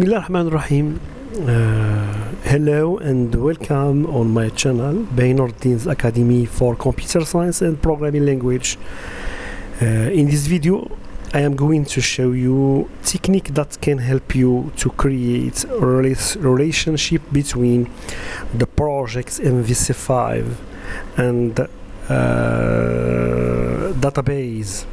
Bismillahirrahmanirrahim. Hello and welcome on my channel Beinordin's Academy for Computer Science and Programming Language. In this video I am going to show you technique that can help you to create a relationship between the project's MVC5 and database.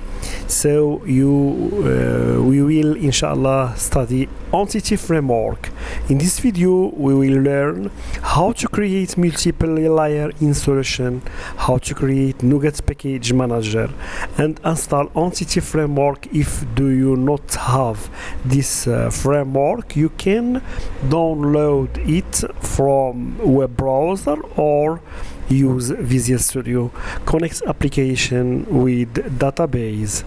So we will inshallah study EntityFramework. In this video we will learn how to create multiple layer in solution, how to create NuGet package manager, and install EntityFramework. If do you not have this framework, you can download it from web browser or use Visual Studio. Connect application with database.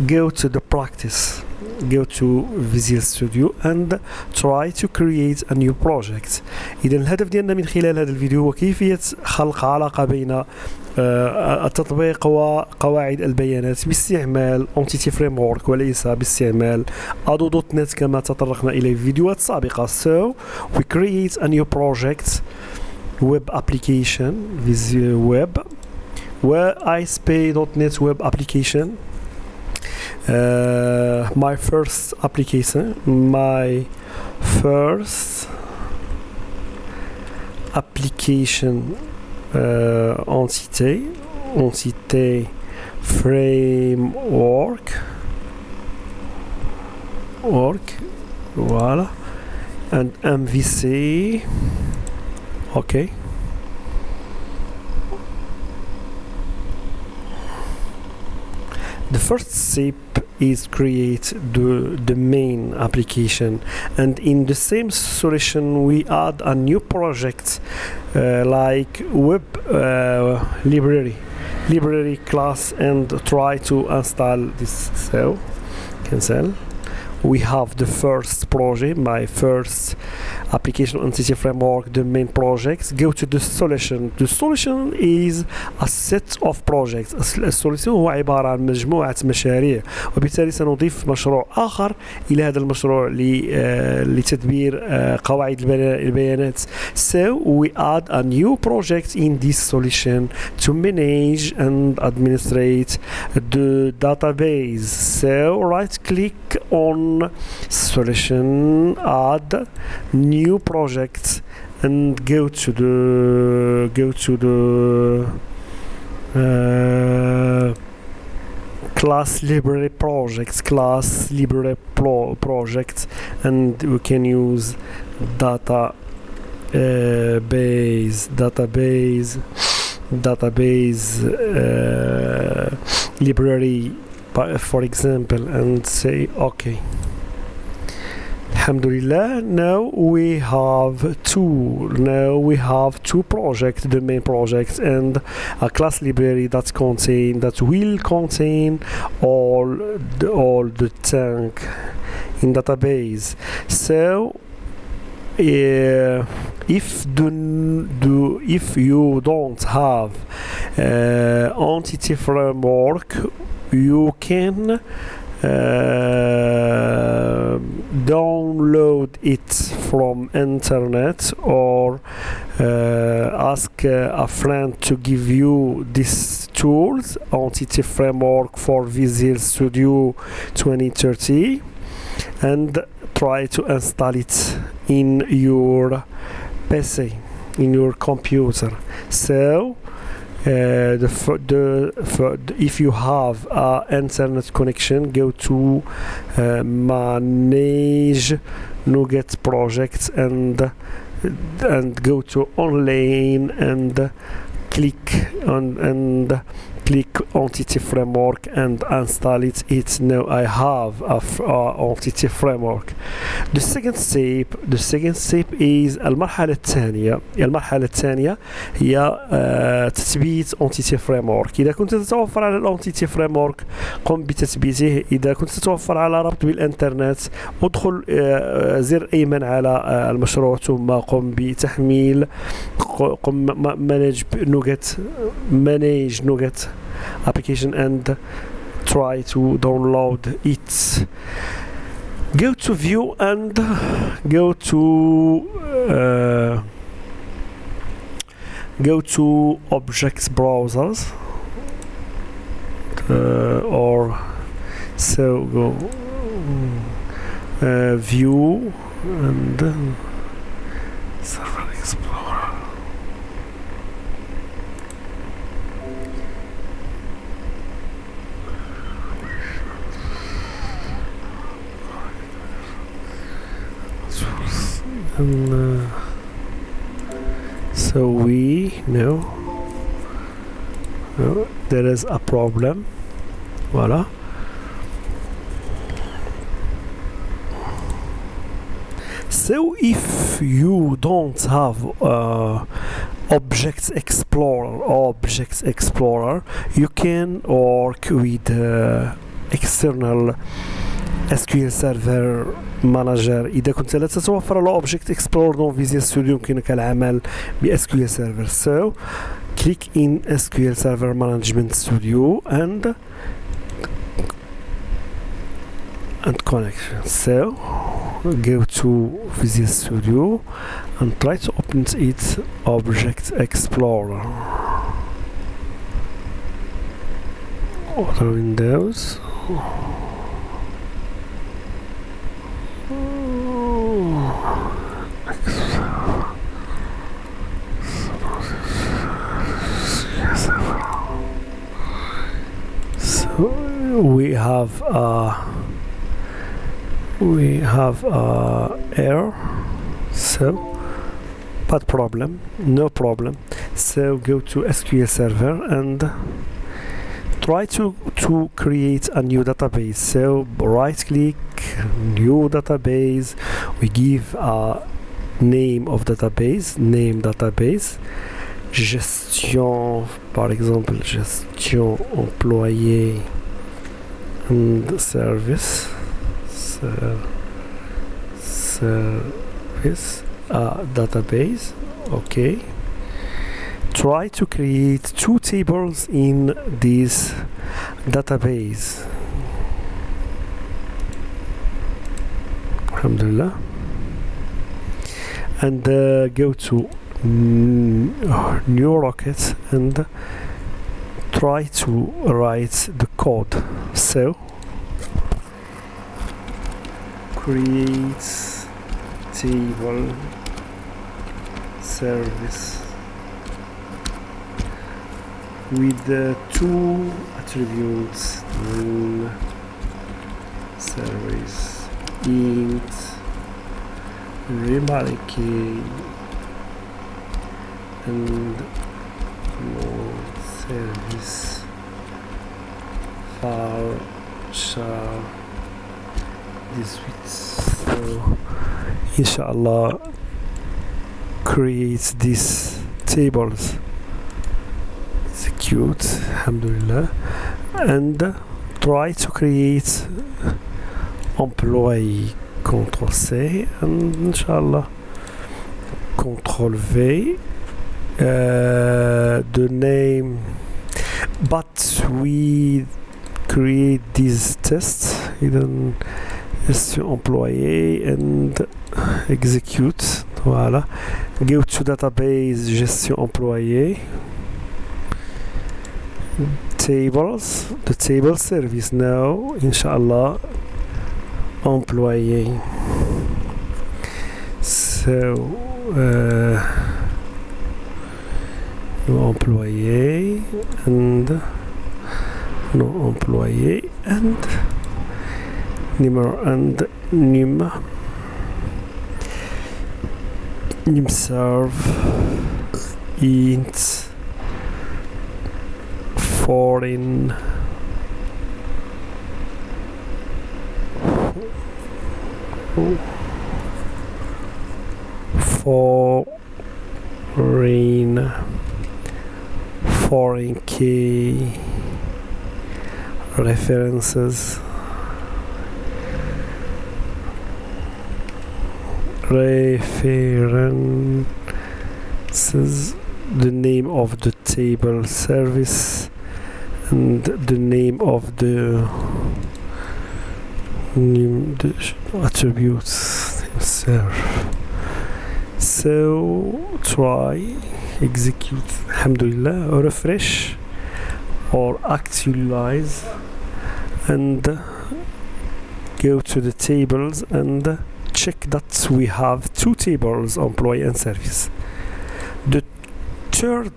Go to the practice. Go to Visual Studio and try to create a new project. إذا الهدف ديالنا من خلال هذا الفيديو هو كيفية خلق علاقة بين التطبيق وقواعد البيانات باستعمال EntityFramework وليس باستعمال ADO.NET كما تطرقنا إليه في فيديوهات سابقة. So we create a new project, web application with web ASP.NET web application. My first application entity framework voilà, and MVC. Okay. The first step is create the main application, and in the same solution we add a new project like web library class and try to install this. So cancel. We have the first project, my first application EntityFramework, the main project. Go to the solution. The solution is a set of projects. السوليسيون هو عبارة عن مجموعة مشاريع، وبالتالي سنضيف مشروع آخر إلى هذا المشروع لتدبير قواعد البيانات. So we add a new project in this solution to manage and administrate the database. So right click on solution, add new project, and go to the class library project, and we can use database library, for example, and say okay. Alhamdulillah, now we have two projects, the main project and a class library that will contain all the tank in database. So if you don't have EntityFramework, you can download it from internet or ask a friend to give you these tools, EntityFramework for Visual Studio 2030, and try to install it in your PC, in your computer. So if you have an internet connection, go to manage NuGet projects and go to online and click on EntityFramework and install it. Now I have EntityFramework. The second step is المرحلة الثانية هي تثبيت EntityFramework. إذا كنت تتوفر على EntityFramework قم بتثبيته. إذا كنت تتوفر على ربط بالإنترنت ادخل زر أيمن على المشروع ثم قم بتحميل manage NuGet application and try to download it. Go to view and go to objects browsers, or so go view and server explorer. And so we know there is a problem. Voila. So if you don't have Objects Explorer, you can work with external SQL Server Manager. إذا كنت لا تتوفر له Object Explorer dans Visual Studio يمكنك العمل ب SQL Server. So click in SQL Server Management Studio and connection. So go to Visual Studio and try to open it Object Explorer. Other windows. So we have error, so bad problem, no problem. So go to SQL Server and try to create a new database. So right click, new database, we give a name of database, name database, gestion, par exemple gestion employé and service, database. Okay, try to create two tables in this database. Alhamdulillah. And go to new rocket and try to write the code. So create table service with the two attributes, service int remarque and service file char this with. So inshallah create these tables, execute, alhamdulillah, and try to create employee. Ctrl C and inshallah Ctrl V, the name, but we create these tests hidden employé and execute. Voilà, go to database gestion employé, tables, the table service now inshallah employé. So employé and no employé and number and num serve int foreign foreign key references the name of the table service and the name of the name the attributes serve. So try execute, alhamdulillah, refresh or actualize and go to the tables and check that we have two tables, employee and service. The third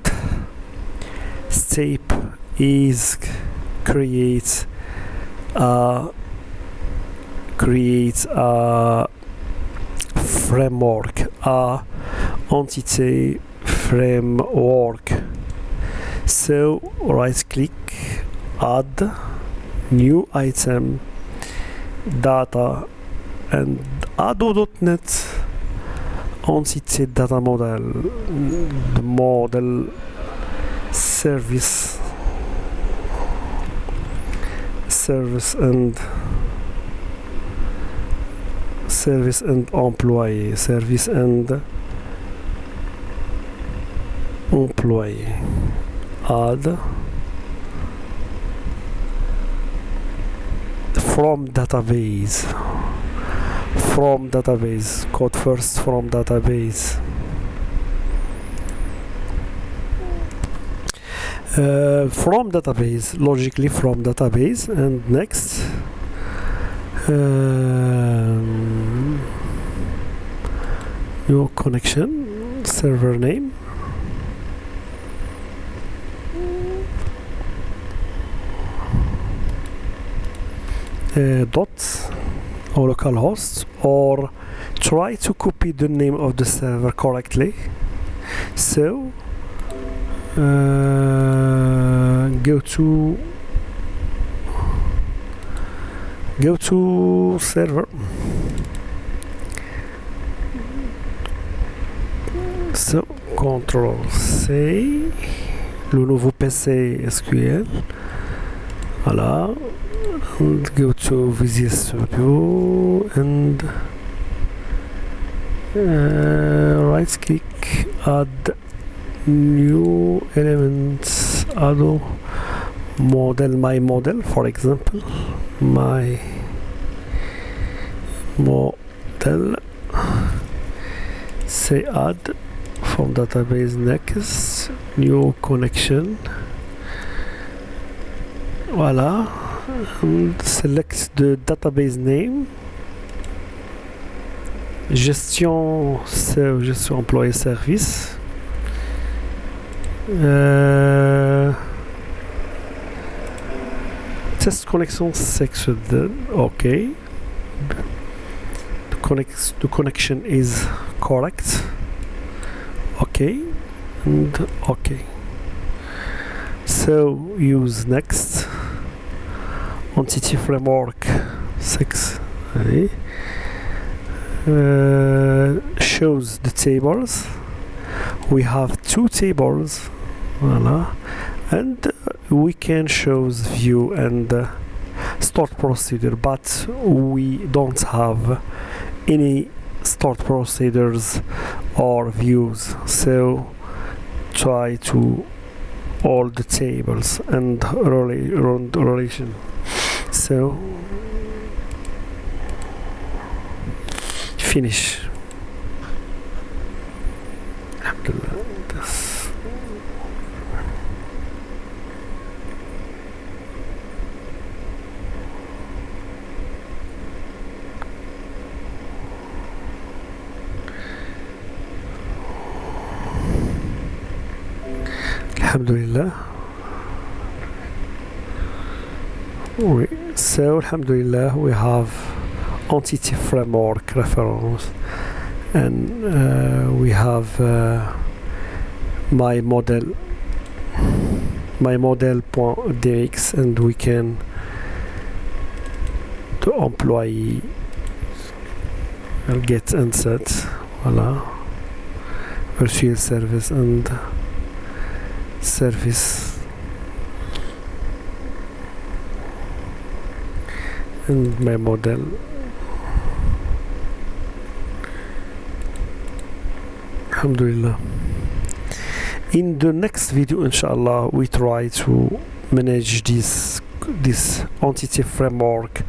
step is create a framework, a entity framework. So right click, add new item, data, and Ado.NET entity data model, the model service and employee, service and employee. Add from database, code first from database. From database, logically from database, and next new connection, server name, dot or localhost, or try to copy the name of the server correctly. So go to server, so control C, le nouveau PC SQL, voilà, and go to Visual Studio and right click, add new elements, add model, my model, for example, my model, say add from database, next new connection, voila, and select the database name, gestion employé service, test connection selected, okay, the connection is correct, okay, and okay. So use next EntityFramework 6, shows the tables. We have two tables, voila, and we can show view and start procedure, but we don't have any start procedures or views. So try to all the tables and relation. So finish. Alhamdulillah. So alhamdulillah, we have EntityFramework reference, and we have my model.dx, and we can to employee get and set, voila, virtual service and service, and my model. Alhamdulillah. In the next video, inshallah, we try to manage this this entity framework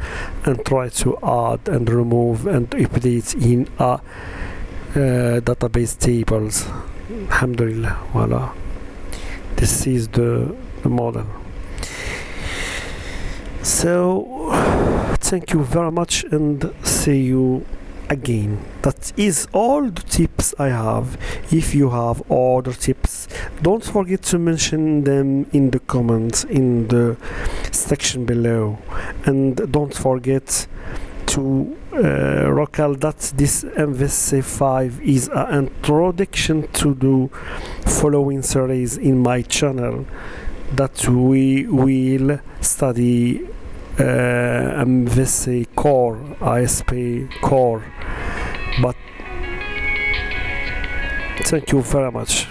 and try to add and remove and update in a database tables. Alhamdulillah, voila. This is the model. So thank you very much and see you again. That is all the tips I have. If you have other tips, don't forget to mention them in the comments in the section below, and don't forget to recall that this MVC 5 is an introduction to the following series in my channel that we will study MVC core, ISP core. But thank you very much.